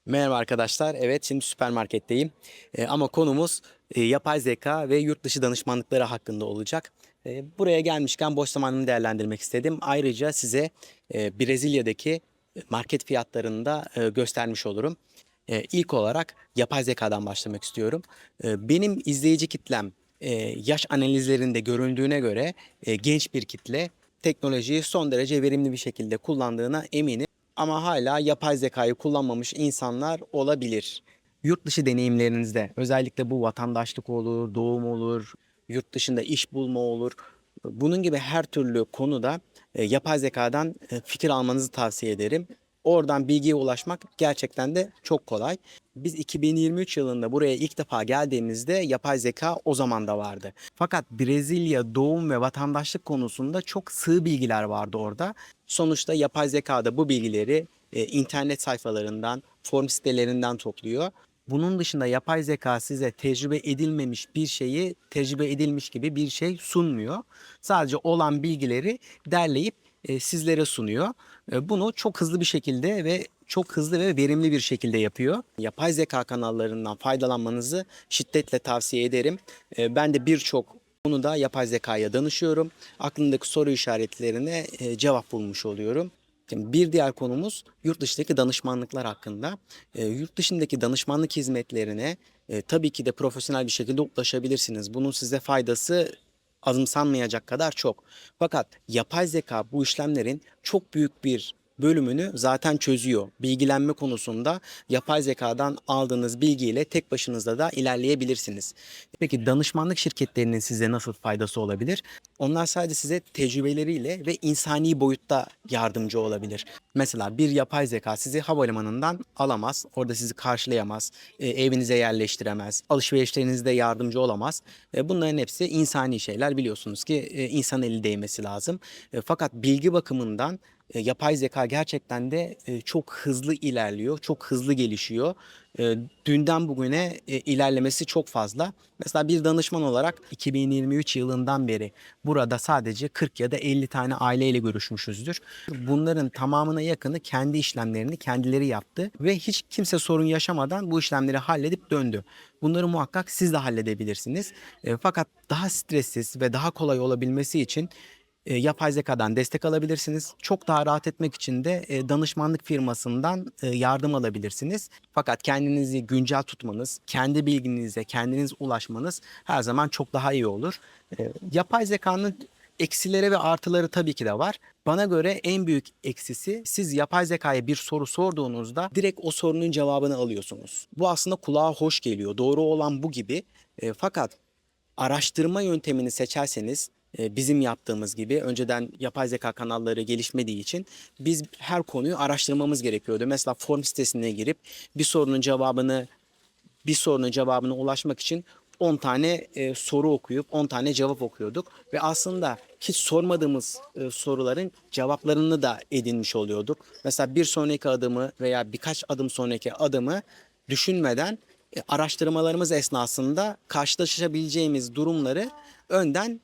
Merhaba arkadaşlar. Evet, şimdi süpermarketteyim. Ama konumuz yapay zeka ve yurt dışı danışmanlıkları hakkında olacak. Buraya gelmişken boş zamanımı değerlendirmek istedim. Ayrıca size Brezilya'daki market fiyatlarını da göstermiş olurum. İlk olarak yapay zekadan başlamak istiyorum. Benim izleyici kitlem yaş analizlerinde görüldüğüne göre genç bir kitle teknolojiyi son derece verimli bir şekilde kullandığına eminim. Ama hala yapay zekayı kullanmamış insanlar olabilir. Yurt dışı deneyimlerinizde özellikle bu vatandaşlık olur, doğum olur, yurt dışında iş bulma olur. Bunun gibi her türlü konuda yapay zekadan fikir almanızı tavsiye ederim. Oradan bilgiye ulaşmak gerçekten de çok kolay. Biz 2023 yılında buraya ilk defa geldiğimizde yapay zeka o zaman da vardı. Fakat Brezilya doğum ve vatandaşlık konusunda çok sığ bilgiler vardı orada. Sonuçta yapay zeka da bu bilgileri internet sayfalarından, form sitelerinden topluyor. Bunun dışında yapay zeka size tecrübe edilmemiş bir şeyi tecrübe edilmiş gibi bir şey sunmuyor. Sadece olan bilgileri derleyip sizlere sunuyor. Bunu çok hızlı bir şekilde ve çok hızlı ve verimli bir şekilde yapıyor. Yapay zeka kanallarından faydalanmanızı şiddetle tavsiye ederim. Ben de birçok konuda yapay zekaya danışıyorum. Aklımdaki soru işaretlerine cevap bulmuş oluyorum. Şimdi bir diğer konumuz yurt dışındaki danışmanlıklar hakkında. Yurt dışındaki danışmanlık hizmetlerine tabii ki de profesyonel bir şekilde ulaşabilirsiniz. Bunun size faydası azımsanmayacak kadar çok. Fakat yapay zeka bu işlemlerin çok büyük bir bölümünü zaten çözüyor. Bilgilenme konusunda yapay zekadan aldığınız bilgiyle tek başınıza da ilerleyebilirsiniz. Peki danışmanlık şirketlerinin size nasıl faydası olabilir? Onlar sadece size tecrübeleriyle ve insani boyutta yardımcı olabilir. Mesela bir yapay zeka sizi havalimanından alamaz, orada sizi karşılayamaz, evinize yerleştiremez, alışverişlerinizde yardımcı olamaz. Bunların hepsi insani şeyler, biliyorsunuz ki insan eli değmesi lazım. Fakat bilgi bakımından yapay zeka gerçekten de çok hızlı ilerliyor, çok hızlı gelişiyor. Dünden bugüne ilerlemesi çok fazla. Mesela bir danışman olarak 2023 yılından beri burada sadece 40 ya da 50 tane aileyle görüşmüşüzdür. Bunların tamamına yakını kendi işlemlerini kendileri yaptı ve hiç kimse sorun yaşamadan bu işlemleri halledip döndü. Bunları muhakkak siz de halledebilirsiniz. Fakat daha stressiz ve daha kolay olabilmesi için yapay zekadan destek alabilirsiniz. Çok daha rahat etmek için de danışmanlık firmasından yardım alabilirsiniz. Fakat kendinizi güncel tutmanız, kendi bilginize kendiniz ulaşmanız her zaman çok daha iyi olur. Yapay zekanın eksileri ve artıları tabii ki de var. Bana göre en büyük eksisi, siz yapay zekaya bir soru sorduğunuzda direkt o sorunun cevabını alıyorsunuz. Bu aslında kulağa hoş geliyor. Doğru olan bu gibi. Fakat araştırma yöntemini seçerseniz bizim yaptığımız gibi, önceden yapay zeka kanalları gelişmediği için biz her konuyu araştırmamız gerekiyordu. Mesela form sitesine girip bir sorunun cevabını bir sorunun cevabına ulaşmak için 10 tane soru okuyup 10 tane cevap okuyorduk ve aslında hiç sormadığımız soruların cevaplarını da edinmiş oluyorduk. Mesela bir sonraki adımı veya birkaç adım sonraki adımı düşünmeden araştırmalarımız esnasında karşılaşabileceğimiz durumları önden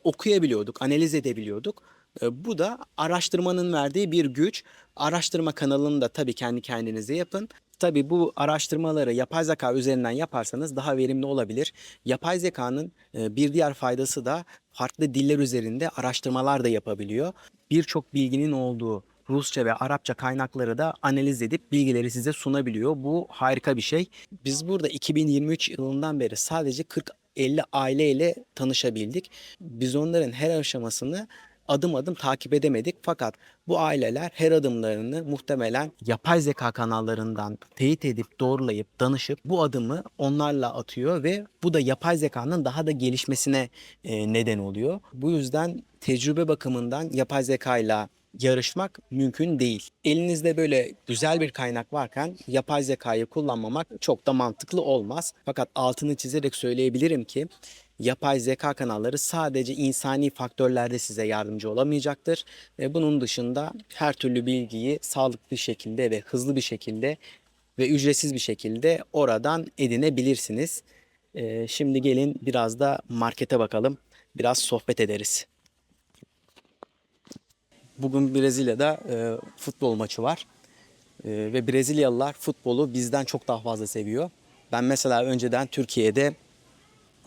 okuyabiliyorduk, analiz edebiliyorduk. Bu da araştırmanın verdiği bir güç. Araştırma kanalını da tabii kendi kendinize yapın. Tabii bu araştırmaları yapay zeka üzerinden yaparsanız daha verimli olabilir. Yapay zekanın bir diğer faydası da farklı diller üzerinde araştırmalar da yapabiliyor. Birçok bilginin olduğu Rusça ve Arapça kaynakları da analiz edip bilgileri size sunabiliyor. Bu harika bir şey. Biz burada 2023 yılından beri sadece 40-50 aileyle tanışabildik. Biz onların her aşamasını adım adım takip edemedik, fakat bu aileler her adımlarını muhtemelen yapay zeka kanallarından teyit edip doğrulayıp danışıp bu adımı onlarla atıyor ve bu da yapay zekanın daha da gelişmesine neden oluyor. Bu yüzden tecrübe bakımından yapay zekayla yarışmak mümkün değil. Elinizde böyle güzel bir kaynak varken yapay zekayı kullanmamak çok da mantıklı olmaz. Fakat altını çizerek söyleyebilirim ki yapay zeka kanalları sadece insani faktörlerde size yardımcı olamayacaktır. Bunun dışında her türlü bilgiyi sağlıklı bir şekilde ve hızlı bir şekilde ve ücretsiz bir şekilde oradan edinebilirsiniz. Şimdi gelin biraz da markete bakalım. Biraz sohbet ederiz. Bugün Brezilya'da futbol maçı var. Ve Brezilyalılar futbolu bizden çok daha fazla seviyor. Ben mesela önceden Türkiye'de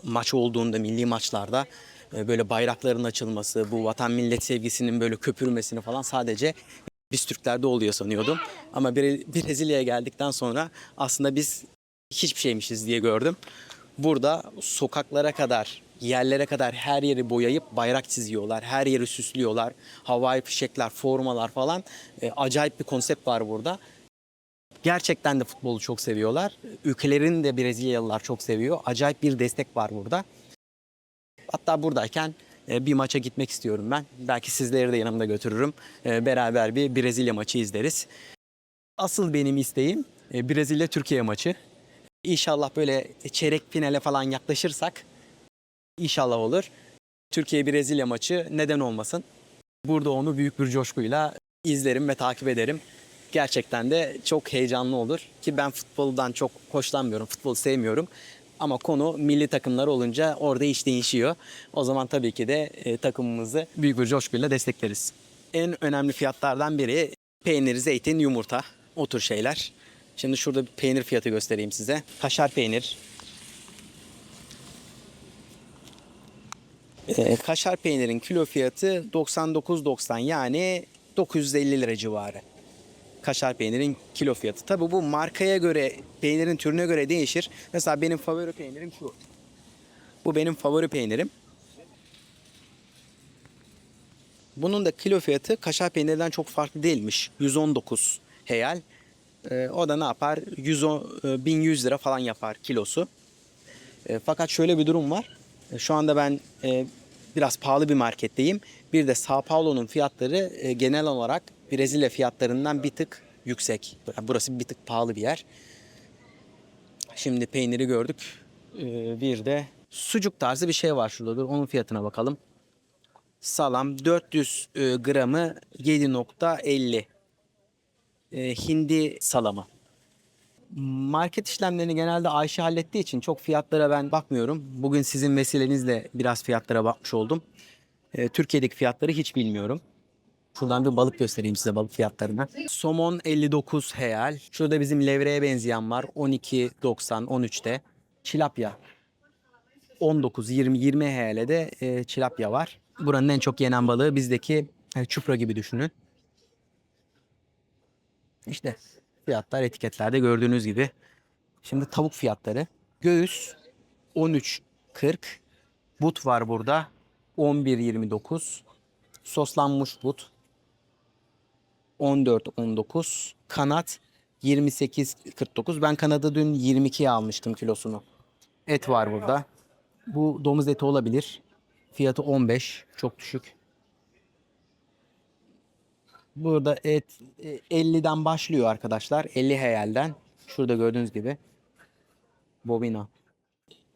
maç olduğunda, milli maçlarda böyle bayrakların açılması, bu vatan millet sevgisinin böyle köpürmesini falan sadece biz Türklerde oluyor sanıyordum. Ama Brezilya'ya geldikten sonra aslında biz hiçbir şeymişiz diye gördüm. Burada sokaklara kadar, yerlere kadar her yeri boyayıp bayrak çiziyorlar. Her yeri süslüyorlar. Havai fişekler, formalar falan. Acayip bir konsept var burada. Gerçekten de futbolu çok seviyorlar. Ülkelerini de Brezilyalılar çok seviyor. Acayip bir destek var burada. Hatta buradayken bir maça gitmek istiyorum ben. Belki sizleri de yanımda götürürüm. Beraber bir Brezilya maçı izleriz. Asıl benim isteğim Brezilya-Türkiye maçı. İnşallah böyle çeyrek finale falan yaklaşırsak inşallah olur. Türkiye-Brezilya maçı neden olmasın? Burada onu büyük bir coşkuyla izlerim ve takip ederim. Gerçekten de çok heyecanlı olur ki ben futboldan çok hoşlanmıyorum, futbolu sevmiyorum. Ama konu milli takımlar olunca orada iş değişiyor. O zaman tabii ki de takımımızı büyük bir coşkuyla destekleriz. En önemli fiyatlardan biri peynir, zeytin, yumurta, o tür şeyler. Şimdi şurada bir peynir fiyatı göstereyim size. Kaşar peynir. Kaşar peynirin kilo fiyatı 99,90 yani 950 lira civarı. Kaşar peynirin kilo fiyatı. Tabi bu markaya göre, peynirin türüne göre değişir. Mesela benim favori peynirim şu. Bu benim favori peynirim. Bunun da kilo fiyatı kaşar peynirden çok farklı değilmiş. 119 heyal. O da ne yapar? 1100 lira falan yapar kilosu. Fakat şöyle bir durum var. Şu anda ben biraz pahalı bir marketteyim. Bir de Sao Paulo'nun fiyatları genel olarak Brezilya fiyatlarından bir tık yüksek. Burası bir tık pahalı bir yer. Şimdi peyniri gördük. Bir de sucuk tarzı bir şey var şurada. Dur onun fiyatına bakalım. Salam 400 gramı 7,50. Hindi salamı. Market işlemlerini genelde Ayşe hallettiği için çok fiyatlara ben bakmıyorum. Bugün sizin vesilenizle biraz fiyatlara bakmış oldum. Türkiye'deki fiyatları hiç bilmiyorum. Şuradan bir balık göstereyim size, balık fiyatlarını. Somon 59 heyal. Şurada bizim levreye benzeyen var. 12,90 13'te. Çilapya 19 20 heyale de çilapya var. Buranın en çok yenen balığı bizdeki çupra gibi düşünün. İşte fiyatlar etiketlerde gördüğünüz gibi. Şimdi tavuk fiyatları. Göğüs 13,40. But var burada. 11,29. Soslanmış but 14,19. Kanat 28,49. Ben kanadı dün 22'ye almıştım kilosunu. Et var burada. Bu domuz eti olabilir. Fiyatı 15. Çok düşük. Burada et 50'den başlıyor arkadaşlar. 50 heyelden. Şurada gördüğünüz gibi. Bobina.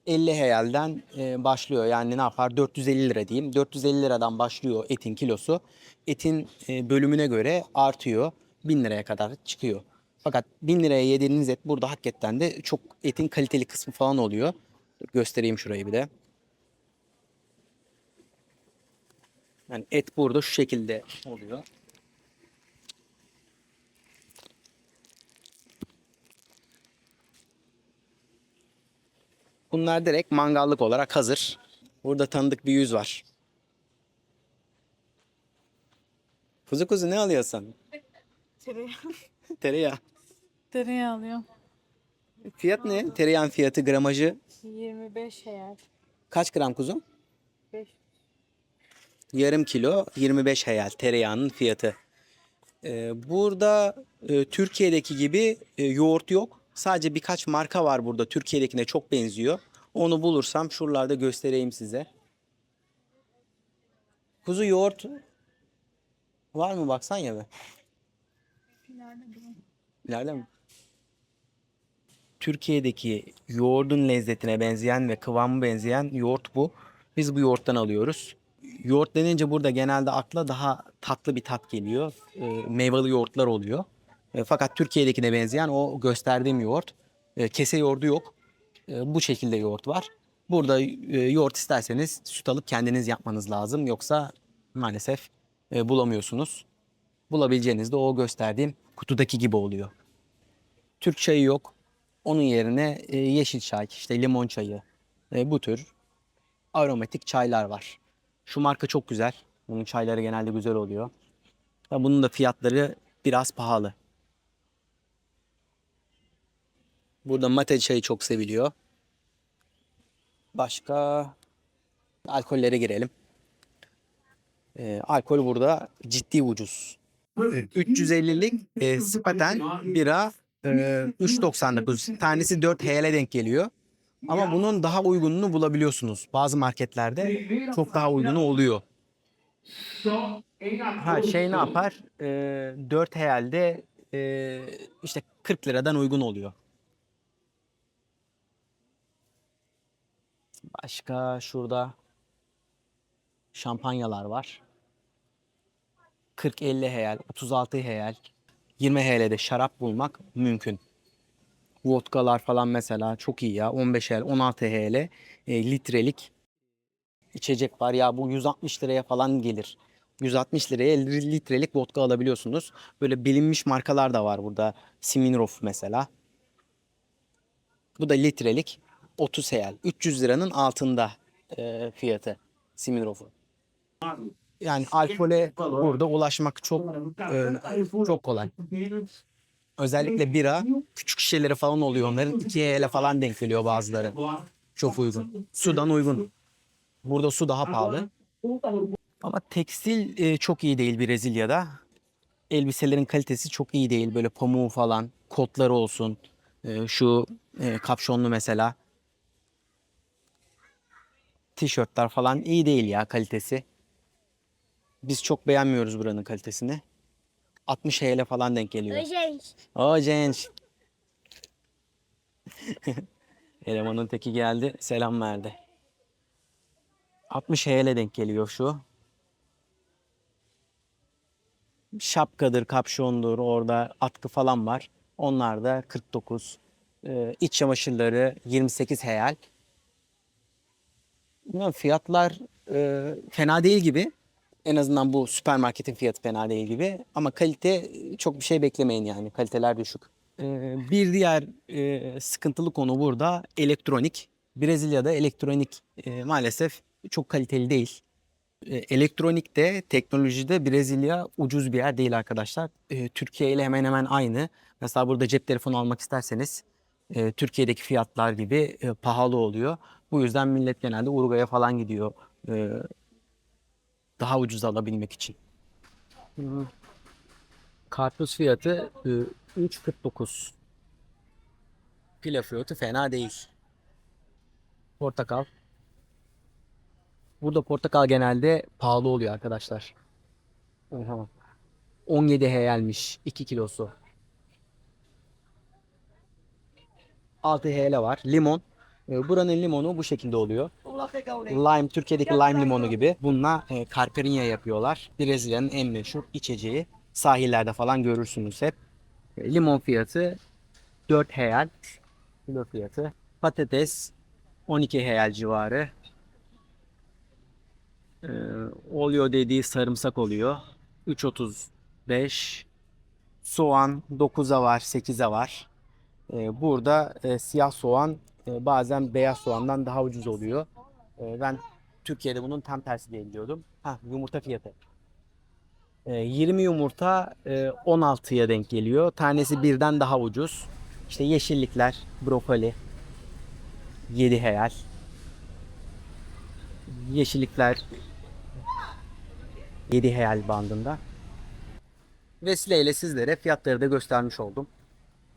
50 heyelden başlıyor. Yani ne yapar? 450 lira diyeyim. 450 liradan başlıyor etin kilosu. Etin bölümüne göre artıyor. 1000 liraya kadar çıkıyor. Fakat 1000 liraya yediğiniz et burada hakikaten de çok etin kaliteli kısmı falan oluyor. Göstereyim şurayı bir de. Yani et burada şu şekilde oluyor. Bunlar direkt mangallık olarak hazır. Burada tanıdık bir yüz var. Kuzu kuzu ne alıyorsun? Tereyağı. Tereyağı. Tereyağı alıyorum. Fiyat ne? Tereyağın fiyatı gramajı 25 eğer. kaç gram kuzum? 5. Yarım kilo 25 heyal tereyağının fiyatı. Burada Türkiye'deki gibi yoğurt yok. Sadece birkaç marka var burada. Türkiye'dekine çok benziyor. Onu bulursam şuralarda göstereyim size. Kuzu yoğurt var mı baksan ya be. İleride mi? Türkiye'deki yoğurdun lezzetine benzeyen ve kıvamı benzeyen yoğurt bu. Biz bu yoğurttan alıyoruz. Yoğurt denince burada genelde akla daha tatlı bir tat geliyor. Meyveli yoğurtlar oluyor. Fakat Türkiye'dekine benzeyen o gösterdiğim yoğurt. Kese yoğurdu yok. Bu şekilde yoğurt var. Burada yoğurt isterseniz süt alıp kendiniz yapmanız lazım. Yoksa maalesef bulamıyorsunuz. Bulabileceğiniz de o gösterdiğim Kutudaki gibi oluyor. Türk çayı yok. Onun yerine yeşil çay, işte limon çayı, bu tür aromatik çaylar var. Şu marka çok güzel. Bunun çayları genelde güzel oluyor. Ve bunun da fiyatları biraz pahalı. Burada mate çayı çok seviliyor. Başka alkollere girelim. Alkol burada ciddi ucuz. 350'lik Spaten bira 3.99. Tanesi 4 HL'e denk geliyor. Ama bunun daha uygununu bulabiliyorsunuz. Bazı marketlerde çok daha uygunu oluyor. Ha şey ne yapar? 4 HL'de işte 40 liradan uygun oluyor. Başka şurada şampanyalar var. 40-50 HL, 36 HL, 20 HL'de şarap bulmak mümkün. Vodkalar falan mesela çok iyi ya. 15 HL, 16 HL litrelik içecek var. Ya bu 160 liraya falan gelir. 160 liraya litrelik vodka alabiliyorsunuz. Böyle bilinmiş markalar da var burada. Smirnoff mesela. Bu da litrelik 30 HL. 300 liranın altında fiyatı Smirnoff'un. Yani alkole burada ulaşmak çok kolay. Özellikle bira küçük şişeleri falan oluyor onların. 2 HL falan denk geliyor bazıları. Çok uygun. Sudan uygun. Burada su daha pahalı. Ama tekstil çok iyi değil Brezilya'da. Elbiselerin kalitesi çok iyi değil. Böyle pamuğu falan, kotları olsun. Şu kapşonlu mesela. Tişörtler falan iyi değil ya kalitesi. Biz çok beğenmiyoruz buranın kalitesini. 60 HL falan denk geliyor. Oi, gente. O genç. Elemanın teki geldi, selam verdi. 60 HL denk geliyor şu. Şapkadır, kapşondur, orada atkı falan var. Onlar da 49. İç çamaşırları 28 HL. Bilmiyorum, fiyatlar fena değil gibi. En azından bu süpermarketin fiyatı fena değil gibi. Ama kalite çok bir şey beklemeyin yani. Kaliteler düşük. Bir diğer sıkıntılı konu burada elektronik. Brezilya'da elektronik maalesef çok kaliteli değil. Elektronikte, teknolojide Brezilya ucuz bir yer değil arkadaşlar. Türkiye ile hemen hemen aynı. Mesela burada cep telefonu almak isterseniz Türkiye'deki fiyatlar gibi pahalı oluyor. Bu yüzden millet genelde Uruguay'a falan gidiyor daha ucuz alabilmek için. Karpuz fiyatı 3.49. Pila fiyatı fena değil. Portakal. Burada portakal genelde pahalı oluyor arkadaşlar. Oha. 17 HL'miş 2 kilosu. 6 HL var. Limon. Buranın limonu bu şekilde oluyor. Lime, Türkiye'deki lime limonu gibi. Bununla caipirinha yapıyorlar. Brezilya'nın en meşhur içeceği. Sahillerde falan görürsünüz hep. Limon fiyatı 4 HL. Kilo fiyatı. Patates 12 HL civarı. Ee, Oluyor dediği sarımsak oluyor. 3.35. Soğan 9'a var, 8'e var. Burada siyah soğan bazen beyaz soğandan daha ucuz oluyor. Ben Türkiye'de bunun tam tersi diye biliyordum. Ha, yumurta fiyatı. 20 yumurta 16'ya denk geliyor. Tanesi birden daha ucuz. İşte yeşillikler, brokoli 7 HL. Yeşillikler 7 HL bandında. Vesileyle sizlere fiyatları da göstermiş oldum.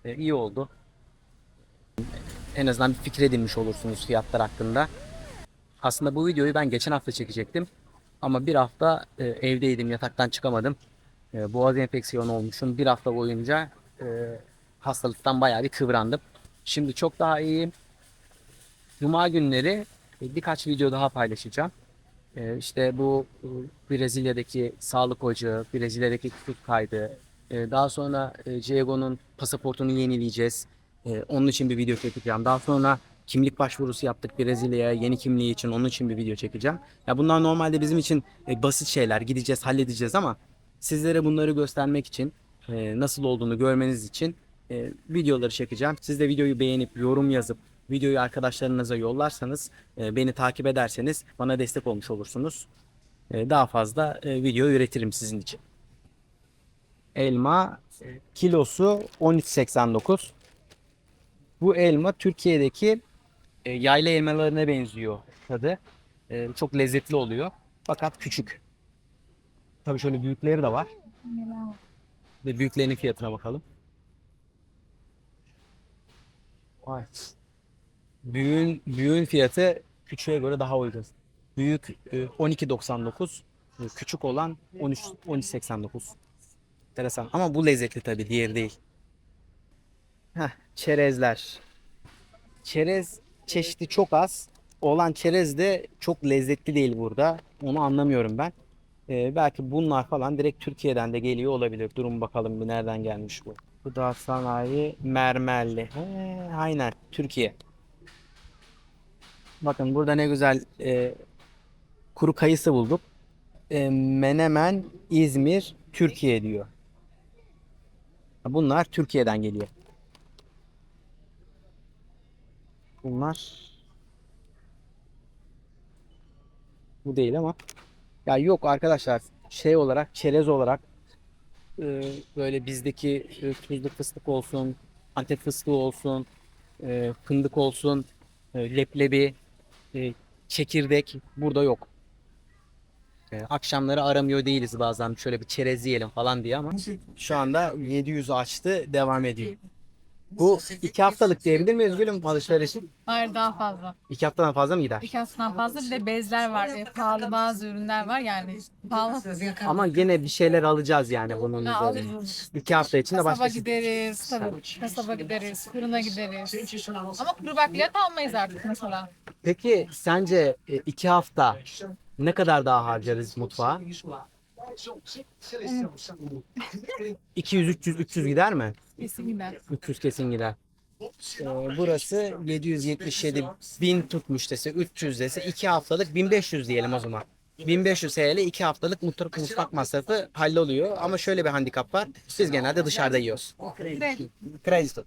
İyi oldu. En azından bir fikir edinmiş olursunuz fiyatlar hakkında. Aslında bu videoyu ben geçen hafta çekecektim. Ama bir hafta evdeydim, yataktan çıkamadım. Boğaz enfeksiyonu olmuşum. Bir hafta boyunca hastalıktan bayağı bir kıvrandım. Şimdi çok daha iyiyim. Cuma günleri birkaç video daha paylaşacağım. İşte bu Brezilya'daki sağlık ocağı, Brezilya'daki tütük kaydı. Daha sonra Diego'nun pasaportunu yenileyeceğiz. Onun için bir video çekeceğim. Daha sonra kimlik başvurusu yaptık Brezilya'ya yeni kimliği için. Onun için bir video çekeceğim. Ya bunlar normalde bizim için basit şeyler. Gideceğiz, halledeceğiz ama sizlere bunları göstermek için nasıl olduğunu görmeniz için videoları çekeceğim. Siz de videoyu beğenip yorum yazıp videoyu arkadaşlarınıza yollarsanız, beni takip ederseniz bana destek olmuş olursunuz. Daha fazla video üretirim sizin için. Elma kilosu 13.89. Bu elma Türkiye'deki yayla elmalarına benziyor tadı. Çok lezzetli oluyor. Fakat küçük. Tabii şöyle büyükleri de var. Ve büyüklerinin fiyatına bakalım. Vay. Büyüğün fiyatı küçüğe göre daha uygun. Büyük 12.99, küçük olan 13.89. Enteresan. Ama bu lezzetli tabii, diğeri değil. Çerezler. Çerez çeşidi çok az. Olan çerez de çok lezzetli değil burada. Onu anlamıyorum ben. Belki bunlar falan direkt Türkiye'den de geliyor olabilir. Durun bakalım bir nereden gelmiş bu. Gıda sanayi mermerli. Aynen Türkiye. Bakın burada ne güzel kuru kayısı bulduk. Menemen, İzmir, Türkiye diyor. Bunlar Türkiye'den geliyor. Bunlar bu değil ama. Ya yok arkadaşlar, şey olarak, çerez olarak böyle bizdeki tuzlu fıstık olsun, Antep fıstığı olsun, fındık olsun, leblebi, e, çekirdek burada yok. Akşamları aramıyor değiliz bazen şöyle bir çerez yiyelim falan diye ama şu anda 700 açtı, devam ediyor. Bu 2 haftalık diyebilir miyiz gülüm alışverişin? Hayır, daha fazla. 2 haftadan fazla mı gider? 2 haftadan fazla, bir de bezler var. Pahalı bazı ürünler var yani. Pahalı. Ama gene bir şeyler alacağız yani bunun Ha, üzerine. alırız. 2 hafta içinde Kasaba başka şey. gideriz, tabii. Kasaba gideriz, fırına gideriz. Ama kuru bakliyat almayız artık mesela. Peki sence 2 hafta ne kadar daha harcarız mutfağa? 200, 300, 300 gider mi? Kesin gider. 300 kesin gider. Burası 777 bin tutmuş dese, 300 dese 2 haftalık 1500 diyelim o zaman. 1500 TL 2 haftalık mutfak masrafı halloluyor. Ama şöyle bir handikap var. Biz genelde dışarıda yiyoruz. Direkt Kredi.